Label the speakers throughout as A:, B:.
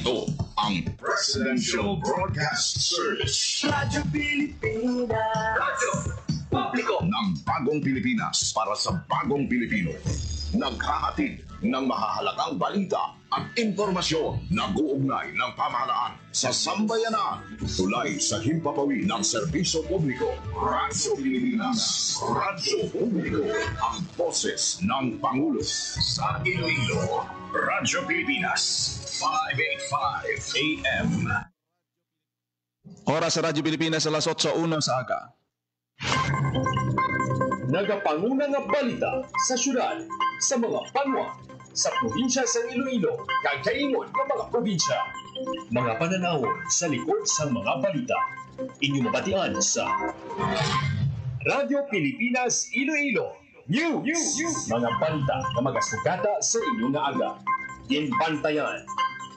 A: Ito ang Presidential Broadcast Service.
B: Radyo Pilipinas.
A: Radyo Publiko ng Bagong Pilipinas para sa Bagong Pilipino. Naghahatid ng mahahalagang balita at impormasyon na guugnay ng pamahalaan sa sambayanan. Tulay sa himpapawid ng serbisyo publiko. Radyo Pilipinas. Radyo Publiko. Ang boses ng Pangulo. Sa Iloilo, Radyo Pilipinas. 585 AM.
C: Oras sa Radyo Pilipinas alas 8:01 sa aga.
D: Nagapanguna nga balita sa syudad, sa mga banwa, sa probinsya sa Iloilo, kagkaingon ng mga probinsya. Mga pananawon sa likod sa mga balita. Inyong mabatian sa Radyo Pilipinas Iloilo News. Mga balita na magasugata sa inyong nga aga. Ginbantayan,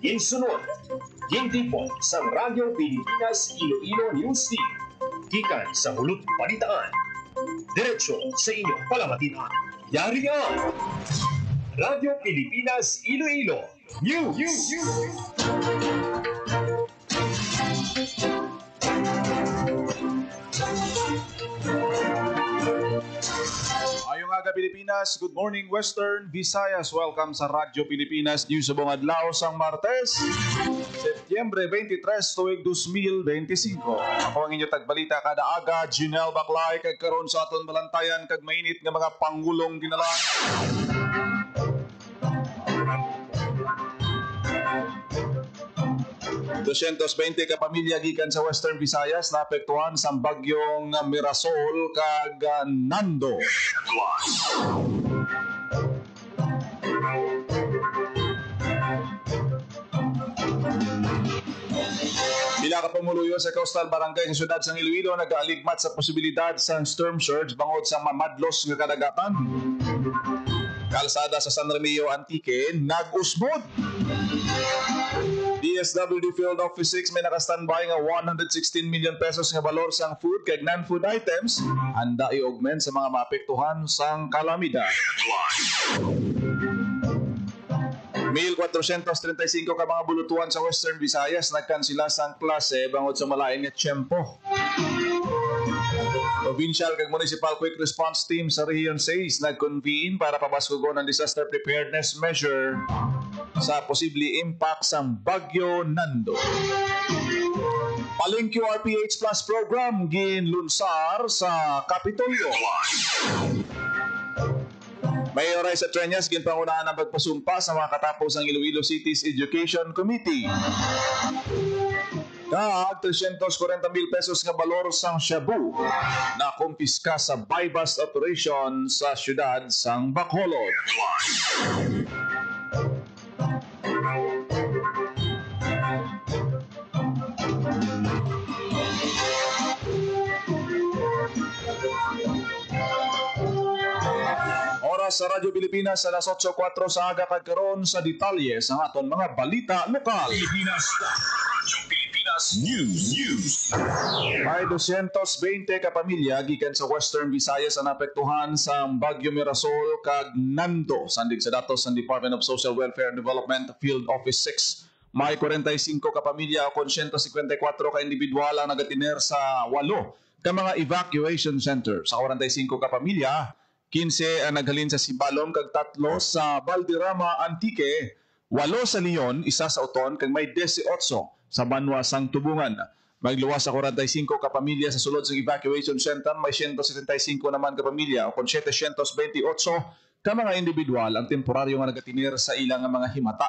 D: ginsunod, gintipon sa Radyo Pilipinas Iloilo News Team. Gikan sa hulot balitaan. Diretso sa inyong palamatinan. Yari nga! Radyo Pilipinas Iloilo News.
C: Ayong aga Pilipinas, good morning Western Visayas. Welcome sa Radyo Pilipinas News sa buong adlaw sang Martes, Setyembre 23, tuig 2025. Ako ang inyong tagbalita kada aga, Junel Baclay, kag karon sa aton balantayan kag mainit nga mga pangulong dinala. $220 ka pamilya gikan sa Western Visayas naapektuhan sa bagyong Mirasol kag Nando. Pila ka pamuluyo sa coastal barangay sa syudad sang Iloilo nag-aligmat sa posibilidad sa storm surge bangod sa mamadlos nga kadagatan. Kalsada sa San Remio Antique nag-usbod. DSWD Field Office 6 may naka-standby nga 116 million pesos nga balor sang food kag non-food items handa i-augment sa mga maapektuhan sang kalamidad. 1,435 ka mga bulutuan sa Western Visayas nagkansila sang klase bangod sa malain nga tiyempo. Provincial kag Municipal Quick Response Team sa Region 6 nag-convene para pabaskugon ang disaster preparedness measure sa posible impact sa Bagyo Nando. Paling QRPH Plus program ginlunsar sa Kapitolyo. Mayor Raisa Treñas ginpangunahan ang pagpasumpa sa mga katapos ng Iloilo City's Education Committee. Kag 340,000 pesos nga balor sang shabu na kumpiska sa buy-bust operation sa syudad sang Bacolod. Oras sa Radyo Pilipinas alas 8:04 sa aga kagkaron sa detalye sa aton mga balita lokal.
A: Pilipinas. Radyo Pilipinas News.
C: May 220 ka pamilya gikan sa Western Visayas ang napektuhan sa Bagyo Mirasol kag Nando. Sandig sa datos ng Department of Social Welfare and Development Field Office 6. May 45 ka pamilya o 154 ka individual ang nagatiner sa 8 ka mga evacuation center. Sa 45 ka pamilya, 15 ang naghalin sa Sibalom kag 3 sa Valderrama Antique, 8 sa Leon, 1 sa Oton kag may 18 sa Banwa sang Tubungan. Magluwas sa 45 ka pamilya sa sulod sa evacuation center, may 175 naman ka pamilya o 728 ka mga individual ang temporaryo nga nagatinir sa ilang mga himata.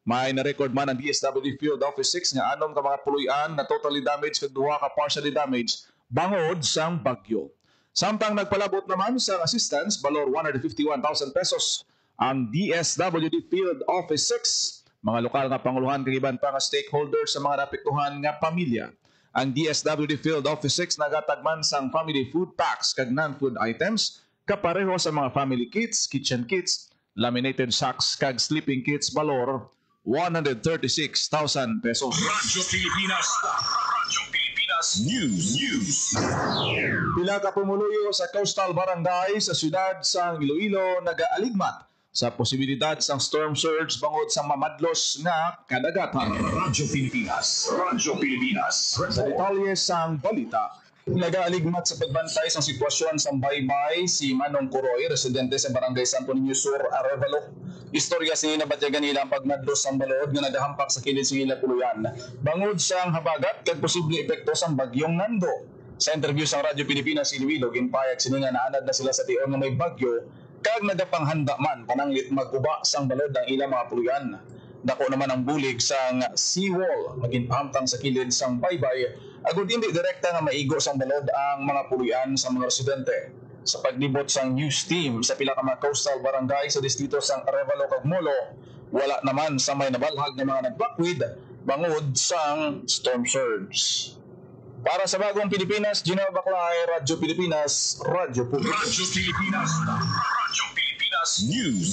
C: May na-record man ang DSWD Field Office 6 nga 6 ka mga puluyan na totally damaged kag 2 ka partially damaged bangod sang bagyo. Samtang nagpalabot naman sa assistance, balor 151,000 pesos ang DSWD Field Office 6. Mga lokal nga panguluhan kag iban pa nga stakeholders sa mga napektuhan nga pamilya. Ang DSWD Field Office 6 nagatagman sang family food packs kag non-food items kapareho sa mga family kits, kitchen kits, laminated sacks kag sleeping kits balor 136,000 pesos.
A: Radyo Pilipinas. Radyo Pilipinas News.
C: Pila ka pumuluyo sa coastal barangay sa syudad sang Iloilo nagaaligmat sa posibilidad sang storm surge bangod sa mamadlos nga kadagatan.
A: Radyo Pilipinas. Radyo Pilipinas.
C: Sa detalye sang balita, nag-aaligmat sa pagbantay sa sitwasyon sa baybay si Manong Kuroy, residente sa Barangay Santo Niño Sur, Arevalo. Istorya si nabatyagan nila ang pagmadlos sang balod nga nagahampak sa kilid sa ila puluyan. Bangod sang habagat kag posible epekto sang bagyong Nando. Sa interview sa Radyo Pilipinas Iloilo, ginpayag sini nga naanad na sila sa tiyon nga may bagyo kag nagapanghanda man pananglit magkuba sang balod ang ilang mga puluyan. Dako naman ang bulig sang seawall maginpahamtang sa kilid sang baybay agud hindi direkta nga maigo sang balod ang mga puluyan sa mga residente. Sa paglibot sang news team sa pila ka mga coastal barangay sa distrito sang Arevalo kag Molo, wala naman sa may nabalhag ng mga nagbakwid bangod sang storm surge. Para sa Bagong Pilipinas, Gino Baclay, Radyo Pilipinas, Radyo Publiko.
A: Radyo Pilipinas. Radyo Pilipinas News.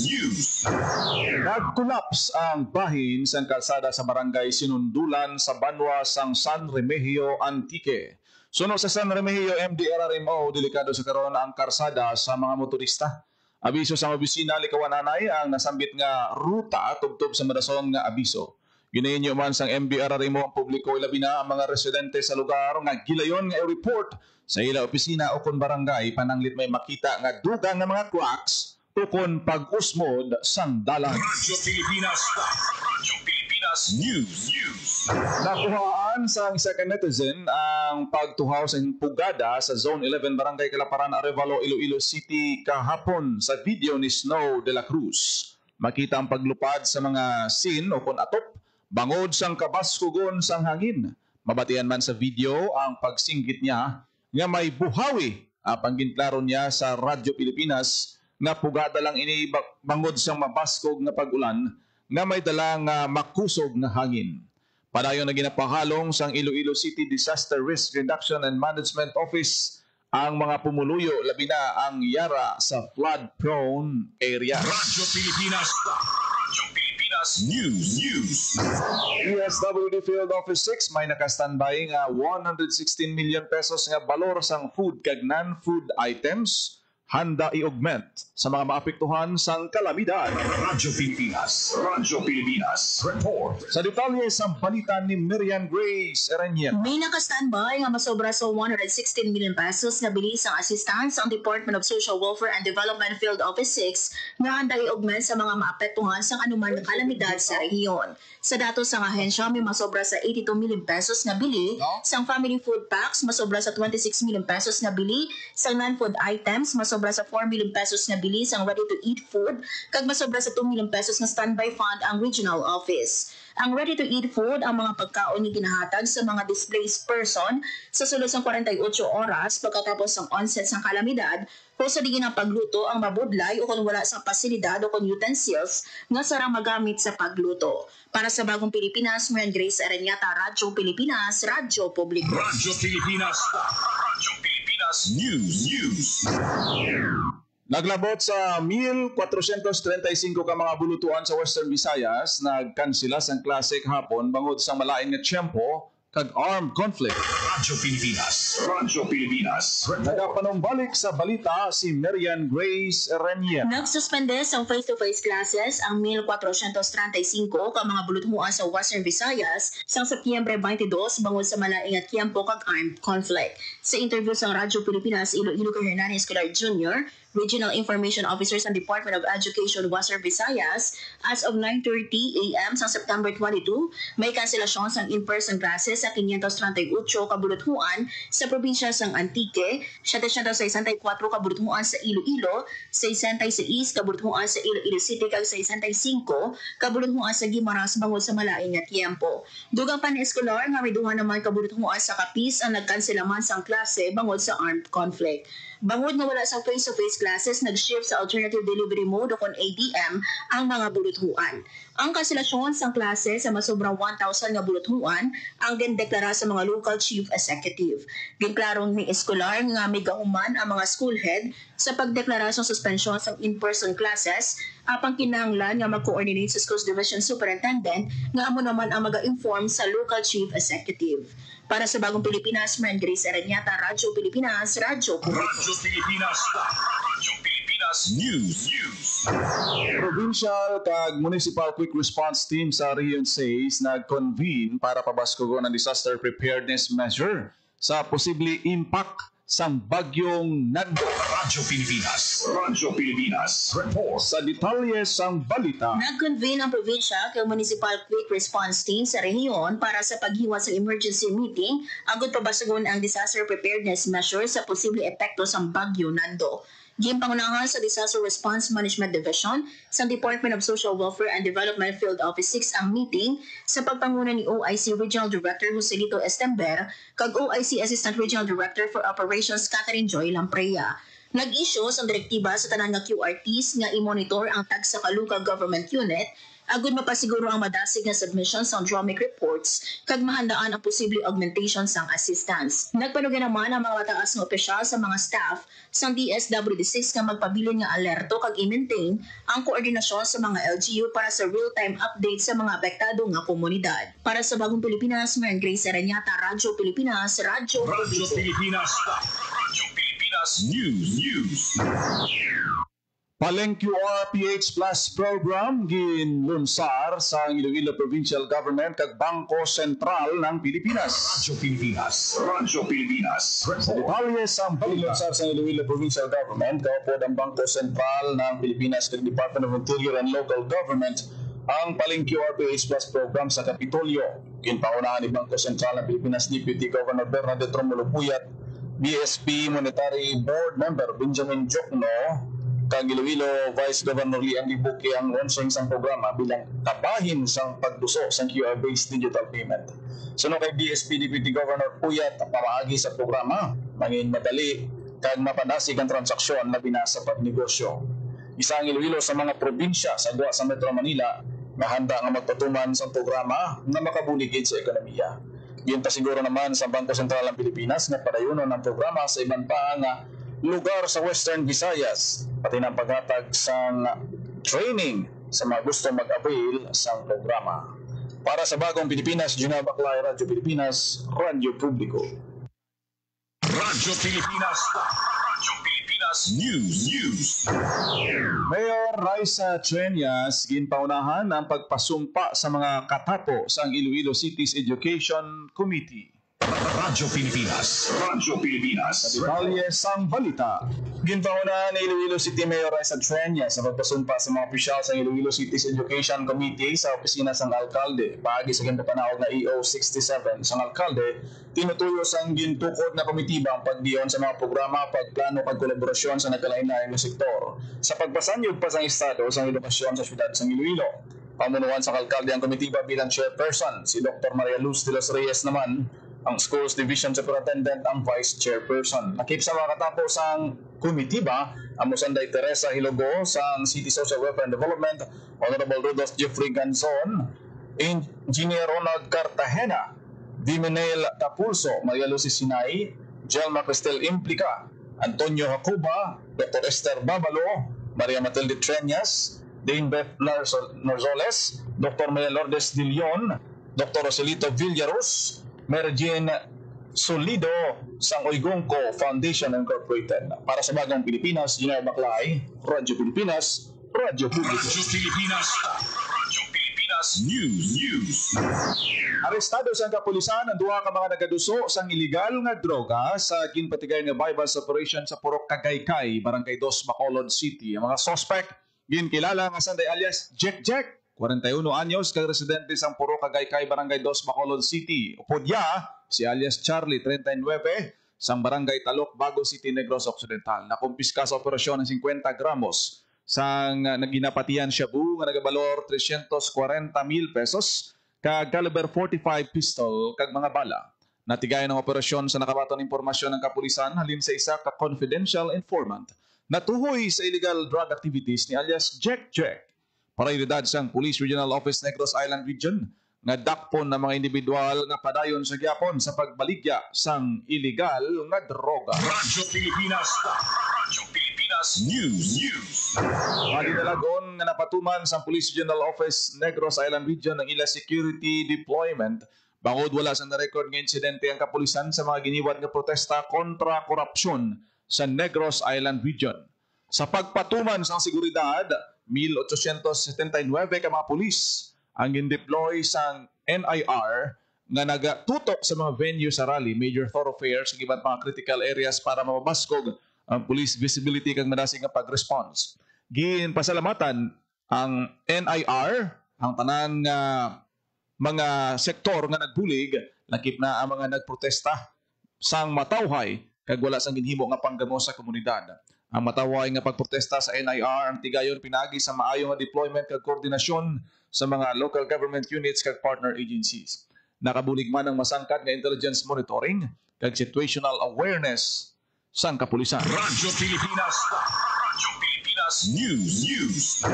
C: Nag-collapse ang bahin sa kalsada sa barangay Sinundulan sa Banwa sang San Remigio Antique. Suno sa San Remigio MDRRMO, delikado sa karon ang kalsada sa mga motorista. Abiso sa opisina Likawananay ang nasambit nga ruta tubtob sa madason nga abiso. Ginainyo man sang MDRRMO ang publiko labi na ang mga residente sa lugar nga gilayon nga i-report sa ila opisina o kon barangay pananglit may makita nga dugang nga mga cracks ukon pag-usmod sang dalan.
A: Radyo Pilipinas. Radyo Pilipinas News.
C: Nakuhaan sa isa ka netizen ang pagtuhaw sa pugada sa Zone 11 Barangay Kalaparan, Arevalo, Iloilo City kahapon sa video ni Snow de la Cruz. Makita ang paglupad sa mga scene o kon atop bangod sang kabaskugon sang hangin. Mabatian man sa video ang pagsinggit niya nga may buhawi. Pangginklaro niya sa Radyo Pilipinas nga pugada lang ini bangod sang mabaskog nga pag-ulan nga may dalang makusog nga hangin. Padayon na ginapahalong sang Iloilo City Disaster Risk Reduction and Management Office ang mga pumuluyo labi na ang yara sa flood-prone area.
A: Radyo Pilipinas. Radyo Pilipinas News.
C: DSWD Field Office 6 may naka-standby nga 116 million pesos nga balor sang food kag non-food items handa i-augment sa mga maapektuhan sang kalamidad.
A: Radyo Pilipinas. Radyo Pilipinas. Report.
C: Sa detalye sa balita ni Miriam Grace Erenien.
E: May naka-standby nga masobra sa 116 million pesos na bilis ang assistance ang Department of Social Welfare and Development Field Office 6 nga handa i-augment sa mga maapektuhan sang anuman nga kalamidad sa rehiyon. Sa datos sang ahensya, may masobra sa 82 million pesos na bili sang family food packs, masobra sa 26 million pesos na bili sang non-food items, masobra sa 4 million pesos na bili sang ready-to-eat food, kag masobra sa 2 million pesos na standby fund ang regional office. Ang ready-to-eat food ang mga pagkaon ni ginahatag sa mga displaced person sa sulod sang 48 oras pagkatapos ng onset sang kalamidad o sa digin ang pagluto ang mabudlay o kung wala sa pasilidad o kung utensils nga sarang magamit sa pagluto. Para sa Bagong Pilipinas, Marian Grace Arenyata, Radyo Pilipinas, Radyo Publiko.
A: Radyo Pilipinas. Radyo Pilipinas News.
C: Naglabot sa 1,435 ka mga bulutuan sa Western Visayas, nagkansila sang klase hapon bangod sa malain nga tiyempo kag armed conflict.
A: Radyo Pilipinas. Radyo Pilipinas.
C: Nagapanumbalik sa balita si Marian Grace Erenien.
E: Nagsuspende sa face-to-face classes ang 1,435 ka mga bulutmuan sa Western Visayas sa Setyembre 22 bangod sa malaing at tiyempo kag armed conflict. Sa interview sa Radyo Pilipinas, Iloilo kay Hernanes Escolar Jr., Regional Information Officer sa Department of Education Western Visayas, as of 9:30 a.m. sa September 22, may kanselasyon sang in-person classes sa 538 kabuluthuan sa probinsya sang Antique, 764 kabuluthuan sa Iloilo, 66 kabuluthuan sa Iloilo City kag 65 kabuluthuan sa Guimaras bangod sa malaing nga tiyempo. Dugang pan-eskolar nga may duha naman kabuluthuan sa Capiz ang nagkanselaman sang klase bangod sa armed conflict. Bangod nga wala sa face-to-face classes, nag-shift sa alternative delivery mode o kon ADM ang mga buluthuan. Ang kanselasyon sang klase sa masobrang 1,000 nga buluthuan ang gindeklara sa mga local chief executive. Ginklarong ni eskolar nga may gahuman ang mga school head sa pagdeklara sa suspension sang in-person classes apang kinahanglan nga mag-coordinate sa schools division superintendent nga amo naman ang mag-inform sa local chief executive. Para sa Bagong Pilipinas, Marian Grace Arenyata, Radyo Pilipinas, Radyo Publiko.
A: Radyo Pilipinas. Radyo Pilipinas Pilipinas News.
C: Provincial kag Municipal Quick Response Team sa Region 6 nag-convene para pabaskugon ang disaster preparedness measure sa posible impact sang bagyong Nando.
A: Radyo Pilipinas Report.
C: Sa detalye sang balita,
E: Nag-convene ang probinsya kay Municipal Quick Response Team sa rehiyon para sa paghiwa sa emergency meeting agud pabasugon ang disaster preparedness measure sa posible epekto sang bagyo Nando. Ginpangunahan sa Disaster Response Management Division sa Department of Social Welfare and Development Field Office 6 ang meeting sa pagpanguna ni OIC Regional Director Joselito Estember kag OIC Assistant Regional Director for Operations Catherine Joy Lampreya. Nag-issue sa direktiba sa tanan nga QRTs nga i-monitor ang tag sa Kaluka Government Unit agud mapasiguro ang madasig nga submission sa Dromic reports kag mahandaan ang posible augmentation sang assistance. Nagpanugan naman ang mga mataas nga opisyal sa mga staff sang DSWD6 nga magpabilin nga alerto kag i-maintain ang koordinasyon sa mga LGU para sa real-time update sa mga apektado nga komunidad. Para sa Bagong Pilipinas, Mayan Grace Aranyata, Radyo Pilipinas, Radyo
A: Pilipinas News.
C: Paleng QRPH Plus program ginlunsar sa Iloilo Provincial Government kag Bangko Sentral ng Pilipinas.
A: Radyo Pilipinas
C: Sa detalye sa paglunsar sa Iloilo Provincial Government, kaupod ang Bangko Sentral ng Pilipinas kag Department of Interior and Local Government ang Paleng QRPH Plus program sa Kapitolyo. Ginpaunahan ni Bangko Sentral ng Pilipinas Deputy Governor Bernadette Romulo Puyat, BSP Monetary Board Member Benjamin Jokno, kag Iloilo Vice Governor Liang Libuki ang launching sang programa bilang kabahin sang pagduso sang QR-based digital payment. Sunod kay BSP Deputy Governor Puyat, pamaagi sa programa, mangin madali kag mapadasig ang transaksyon na binasa pagnegosyo. Isa ang Iloilo sa mga probinsya sa duwa sa Metro Manila na handa nga magpatuman sa programa na makabuligid sa ekonomiya. Yun siguro naman sa Bangko Sentral ng Pilipinas na padayunon ng programa sa ibang pa nga lugar sa Western Visayas, pati ng paghatag sang training sa mga gusto mag-avail sa programa. Para sa Bagong Pilipinas, Junel Baclay, Radyo Pilipinas, Radyo Publiko.
A: Radyo Pilipinas News.
C: Mayor Raisa Treñas ginpaunahan ang pagpasumpa sa mga katapo sa Iloilo City's Education Committee.
A: Radyo Pilipinas
C: Sa detalye sang balita, ginpaunahan ni Iloilo City Mayor Raisa Treñas sa pagpasumpa sa mga opisyal sa Iloilo City's Education Committee sa opisina sang alkalde. Paagi sa ginpapanawag na EO 67 sang alkalde, tinutuyo sang gintukod na komitiba ang pagdiyon sa mga programa, pagplano kag kolaborasyon sa nagkalain-lain nga sektor sa pagpasanyog pa sang estado sang edukasyon sa syudad sang Iloilo. Pamunuan sa alkalde ang komitiba bilang chairperson, si Dr. Maria Luz de los Reyes naman ang Schools Division Superintendent ang Vice Chairperson. Nakip sa mga katapos ang komitiba, ang Musanday Teresa Hilogo sa City Social Welfare and Development, Honorable Rudolph Jeffrey Ganzon, Engineer Ronald Cartagena, Dimenel Tapulso, Maria Lucy Sinay, Jelma Cristel Implica, Antonio Jacoba, Dr. Esther Babalo, Maria Matilde Treñas, Dane Beth Narzoles, Dr. Maria Lourdes de Leon, Dr. Roselito Villaros, Merjin Solido sang Oigongco Foundation Incorporated. Para sa Bagong Pilipinas, Junel Baclay, Radyo Pilipinas, Radyo Publiko.
A: Radyo Pilipinas News.
C: Arestado sa kapulisan ang duha ka mga nagaduso sang illegal nga droga sa ginpatigay nga bypass operation sa Purok Kagaykay, Barangay 2, Bacolod City. Ang mga suspect ginkilala nga sanday alias Jack, 41 anyos, kag residente sang Purok Kagaykay, Barangay 2, Bacolod City. Upod si alias Charlie, 39, sang Barangay Talok, Bago City, Negros Occidental. Nakumpiska sa operasyon ng 50 gramos sang naginapatian shabu nga nagabalor 340,000 pesos kag caliber 45 pistol kag mga bala. Natigayon ang operasyon sa nakabaton impormasyon ng kapulisan halin sa isa ka confidential informant natuhoy sa illegal drug activities ni alias Jack. Prioridad sang Police Regional Office Negros Island Region nga dakpon ng mga individual nga padayon sa gyapon sa pagbaligya sang illegal nga droga.
A: Radyo Pilipinas News.
C: Madinalagon nga napatuman sa Police Regional Office Negros Island Region ng ila security deployment bangod wala sa na-record nga insidente ang kapulisan sa mga giniwat nga protesta kontra korupsyon sa Negros Island Region. Sa pagpatuman sa seguridad, 1,879 ka mga pulis ang gindeploy sa NIR nga nagatutok sa mga venue sa rally, major thoroughfares, ug iba't mga critical areas para mababaskog ang police visibility kag madasig nga pag-response. Ginpasalamatan ang NIR, ang tanan nga mga sektor nga nagbulig, lakip na ang mga nagprotesta sang matawhay kag wala sang ginhimo nga panggamo sa komunidad. Ang matawhay nga pagprotesta sa NIR ang tigayon pinagi sa maayo nga deployment kag koordinasyon sa mga local government units kag partner agencies. Nakabulig man ang masangkat nga intelligence monitoring kag situational awareness sang kapulisan.
A: Radyo Pilipinas News.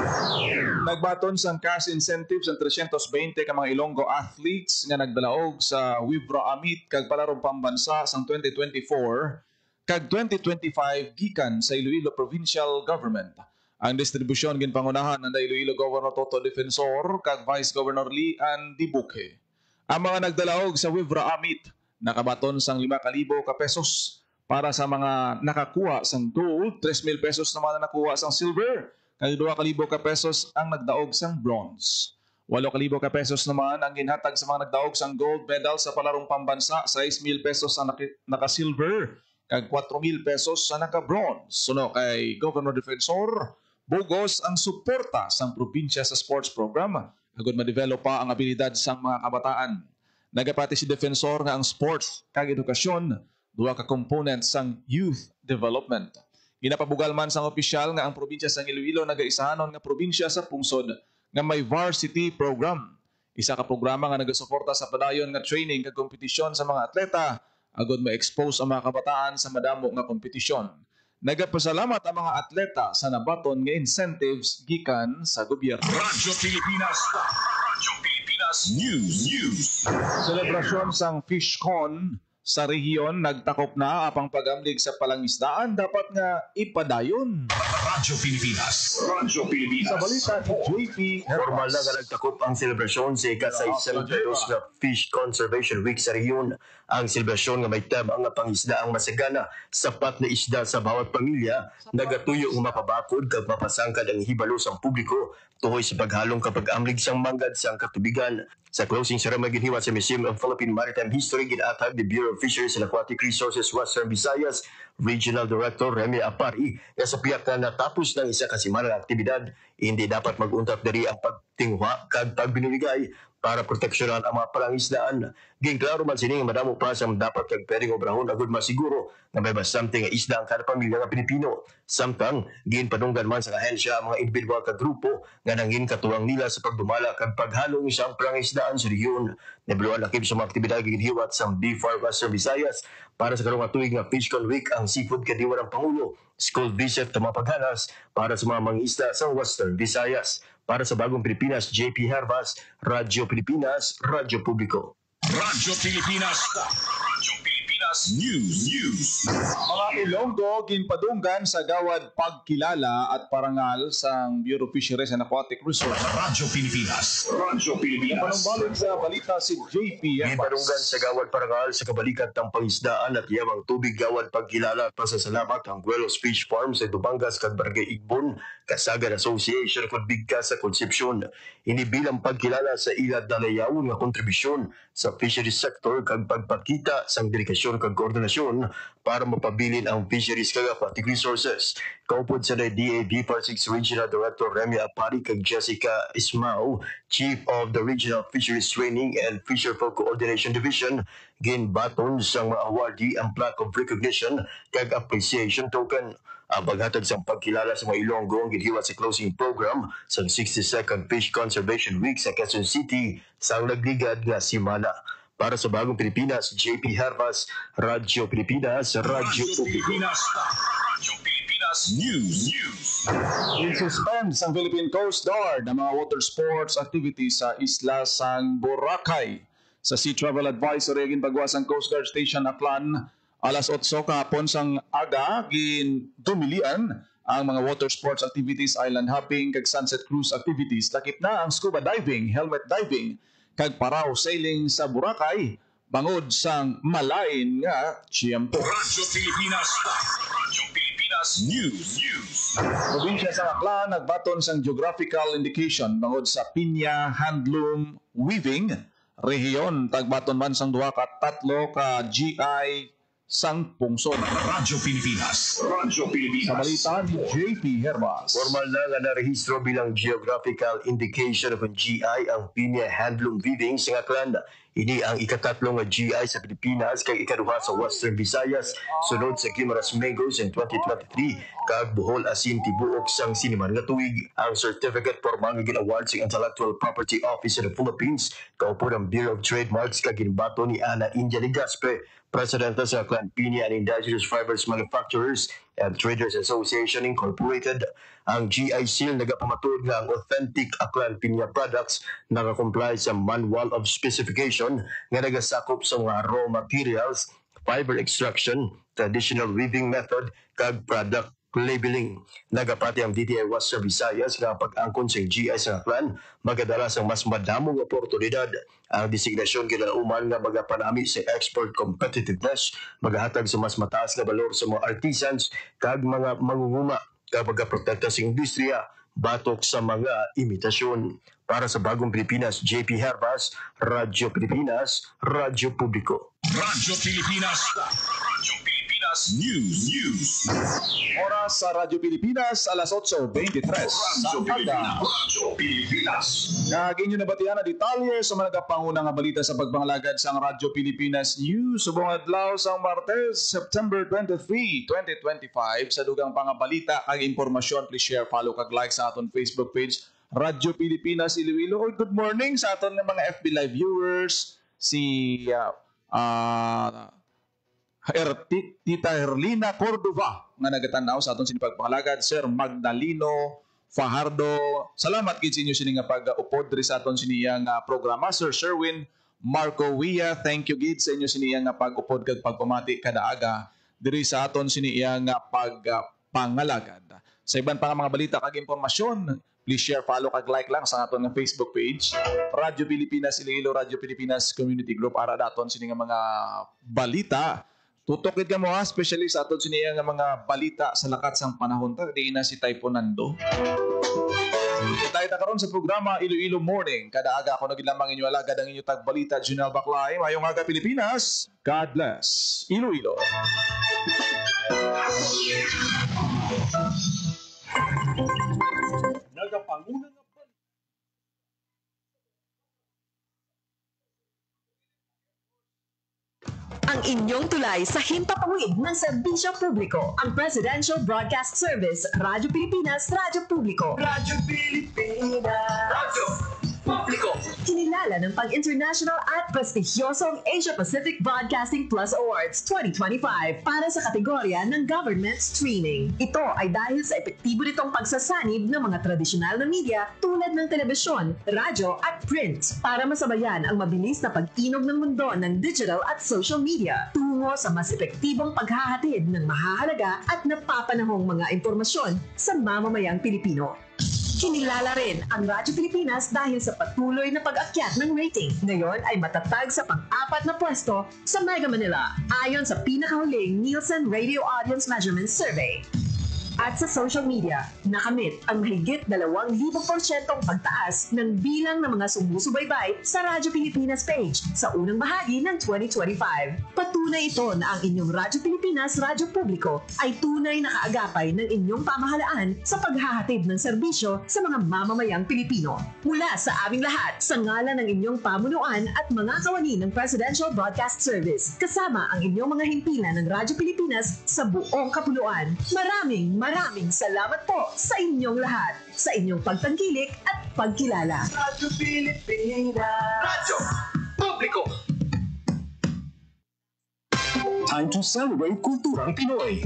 C: Nagbaton sang cash incentives ang 320 ka mga Ilonggo athletes nga nagdalaog sa Wivra Amit kag palarong pambansa sang 2024 kag 2025 gikan sa Iloilo Provincial Government. Ang distribusyon ginpangunahan ng Iloilo Governor Toto Defensor kag Vice Governor Lian Dibuque. Ang mga nagdalaog sa Wivra Amit nakabaton sang 5,000 ka pesos para sa mga nakakuha sang gold, 3,000 pesos naman na nakuha sang silver, kag 2,000 ka pesos ang nagdaog sang bronze. 8,000 ka pesos naman ang ginhatag sa mga nagdaog sang gold medal sa palarong pambansa, 6,000 pesos ang naka-silver, kag 4,000 pesos sa naka-bronze. Suno kay Governor Defensor, bugos ang suporta sang probinsya sa sports program, agud ma-develop pa ang abilidad sang mga kabataan. Nagapati si Defensor nga ang sports kag edukasyon, duha ka components sang youth development. Ginapabugal man sang opisyal nga ang probinsya sang Iloilo nagaisahanon nga probinsya sa pungsod nga may varsity program. Isa ka programa nga nagasuporta sa padayon nga training kag kompetisyon sa mga atleta, agud ma-expose ang mga kabataan sa madamo nga kompetisyon. Nagapasalamat ang mga atleta sa nabaton nga incentives gikan sa gobyerno.
A: Radyo Pilipinas News.
C: Selebrasyon sang FishCon sa rehiyon nagtakop na apang pagamlig sa palangisdaan dapat nga ipadayon.
A: Radyo Pilipinas.
C: Sa balita ni JP
F: Formal na
C: Herbas.
F: nga nagtakop ang selebrasyon sa ika-6 nga Fish Conservation Week sa rehiyon. Ang selebrasyon nga may tema nga pangisda ang masagana, sapat na isda sa bawat pamilya, nagatuyo nga mapabakod kag mapasangkad ang hibalo sang publiko tuhoy sa paghalong kapag amlig sang manggad sang katubigan. Sa closing ceremony ginhiwa sa Museum of Philippine Maritime History ginatag ni Bureau of Fisheries and Aquatic Resources Western Visayas Regional Director Remy Apari nga sa piyak na natapos ng isa ka semana ng aktibidad, hindi dapat mag-untat diri ang pagtingwa kag pagbinuligay para proteksyonan ang mga palangisdaan. Ginklaro man sining madamo pa sa dapat kag pwedeng obrahon agud masiguro na may basamting nga isda ang kada pamilya nga Pilipino. Samtang ginpadunggan man sa ahensya ang mga individual kag grupo nga nangin katuwang nila sa pagdumala kag paghalong isang palangisdaan sa rehiyon. Nabuluan lakip sa mga aktibidad ginhiwat sa BFAR Western Visayas para sa karong tuig nga FishCon Week ang seafood kadiwa ng Pangulo, school visit na mapaghanas para sa mga mangingisda sa Western Visayas. Para sa Bagong Pilipinas, JP Herbas, Radyo Pilipinas, Radyo Publiko.
A: Radyo Pilipinas News.
C: Mga Ilonggo ginpadunggan sa gawad pagkilala at parangal sa Bureau of Fisheries and Aquatic Resources.
A: Radyo Pilipinas.
C: Panumbalik sa balita si JP Herbas.
F: Gipadunggan sa gawad parangal sa kabalikat ng pangisdaan at yamang tubig gawad pagkilala at pasasalamat ang Guelos Fish Farm sa Dubangas kag Barangay Igbon, Kasagan Association kag Bigkas sa Concepcion. Inibilang pagkilala sa ila dalayawon nga kontribusyon sa fisheries sector kag pagpakita sang dedikasyon kag koordinasyon para mapabilin ang fisheries kag aquatic resources. Kaupod sa DAB Part 6 Regional Director Remy Apari kag Jessica Ismao, Chief of the Regional Fisheries Training and Fisherfolk Coordination Division, ginbaton sang mga awardee ang plaque of recognition kag appreciation token. Ang paghatag sa pagkilala sa mga Ilonggo ang ginhiwa sa closing program sa 62nd Fish Conservation Week sa Quezon City sa nagligad nga simana. Para sa Bagong Pilipinas, JP Herbas, Radyo Pilipinas, Radyo Publiko.
A: Radyo Pilipinas News.
C: In-suspend sa Philippine Coast Guard ang mga water sports activities sa isla sang Boracay. Sa Sea Travel Advisory, ginpagwasang Coast Guard Station Aklan, alas 8 kahapon sang aga, gintumilian ang mga water sports activities, island hopping, kag sunset cruise activities. Lakip na ang scuba diving, helmet diving, kag paraw sailing sa Boracay, bangod sang malain nga tiyempo.
A: Radyo Pilipinas Pilipinas News.
C: Probinsya sa Aklan nagbaton sang geographical indication bangod sa pinya handloom weaving rehiyon tagbaton man sang duha ka tatlo ka GI sang pungsod.
A: Radyo Pilipinas.
C: Sa balita ni JP Herbas.
F: Formal na nga narehistro bilang geographical indication of GI ang pinya handloom weaving sa Aklan. Ini ang ikatatlong nga GI sa Pilipinas kay ikaduha sa Western Visayas sunod sa Guimaras Mangos in 2023 kag Bohol asin tibuok sang siniman nga tuig. Ang certificate formal nga gin-award sa Intellectual Property Office of the Philippines kaupo ng Bureau of Trademarks kag ginbato ni Ana India Ligaspe, Presidente sa Aklan Pinya and Indigenous Fibers Manufacturers and Traders Association Incorporated. Ang GI seal nagapamatod nga ang authentic Aklan Pinya products nakakomply sa Manual of Specification nga nagasakop sa mga raw materials, fiber extraction, traditional weaving method, kag product labeling. Nagapati ang DTI Western Visayas nga pag-angkon sa GI sa Aklan magadala sa mas madamong oportunidad. Ang designasyon ginauman nga magapanami sa export competitiveness, magahatag sa mas mataas na balor sa mga artisans kag mga mangunguma kapag protekta sa industriya batok sa mga imitasyon. Para sa Bagong Pilipinas, JP Herbas, Radyo Pilipinas, Radyo Publiko.
A: Radyo Pilipinas News.
C: Oras sa Radyo Pilipinas, alas 8:23.
A: Radyo Pilipinas.
C: Kagin nyo nabatihan na detalye sa mga nagapangunang nga balita sa pagpangalagad sa Radyo Pilipinas News. Subong adlaw sa Martes, September 23, 2025. Sa dugang pangabalita kag impormasyon, please share, follow kag like sa aton Facebook page Radyo Pilipinas Iloilo. Good morning sa aton nga mga FB Live viewers. Si Tita Herlina Cordova nga nagatanaw sa aton sinipagpangalagad, Sir Magdaleno Fajardo. Salamat gid sa inyo sini nga pag-upod diri sa aton siniya nga programa. Sir Sherwin Marco Villa, thank you gid sa inyo siniya nga pag-upod kag pagpamati kada aga diri sa aton siniya nga pagpangalagad. Sa iban pa nga mga balita kag impormasyon, please share, follow kag like lang sa aton nga Facebook page Radyo Pilipinas Iloilo, Radyo Pilipinas Community Group para daton sini nga mga balita. Tutokid ka mo ha, especially sa aton siniya nga mga balita sa lakat sang panahon ta, di na si Typhoon Nando. Tayo karon sa programa Iloilo Morning. Kada aga ako nagilamang inyo alagad ang inyo tagbalita, Junel Baclay. Mayong aga Pilipinas. God bless. Iloilo.
D: Nagapangunang
G: ang inyong tulay sa himpapawid ng serbisyo publiko, ang Presidential Broadcast Service, Radyo Pilipinas, Radyo Publiko.
B: Radyo Pilipinas.
A: Radyo Publiko.
G: Kinilala ng pang-international at prestigyosong Asia Pacific Broadcasting Plus Awards 2025 para sa kategorya ng Government Streaming. Ito ay dahil sa epektibo nitong pagsasanib ng mga tradisyonal na media tulad ng telebisyon, radyo at print para masabayan ang mabilis na pag-inog ng mundo ng digital at social media tungo sa mas epektibong paghahatid ng mahahalaga at napapanahong mga impormasyon sa mamamayang Pilipino. Kinilala rin ang Radyo Pilipinas dahil sa patuloy na pag-akyat ng rating. Ngayon ay matatag sa pang-apat na pwesto sa Mega Manila ayon sa pinakahuling Nielsen Radio Audience Measurement Survey. At sa social media, nakamit ang mahigit 2,000% pagtaas ng bilang ng mga sumusubaybay sa Radyo Pilipinas page sa unang bahagi ng 2025. Patunay ito na ang inyong Radyo Pilipinas Radyo Publiko ay tunay na kaagapay ng inyong pamahalaan sa paghahatid ng serbisyo sa mga mamamayang Pilipino. Mula sa aming lahat, sa ngalan ng inyong pamunuan at mga kawani ng Presidential Broadcast Service, kasama ang inyong mga himpilan ng Radyo Pilipinas sa buong kapuluan. Maraming salamat po sa inyong lahat, sa inyong pagtangkilik at pagkilala.
B: Radyo Pilipinas.
A: Radyo Publiko.
D: time to celebrate kulturang Pinoy.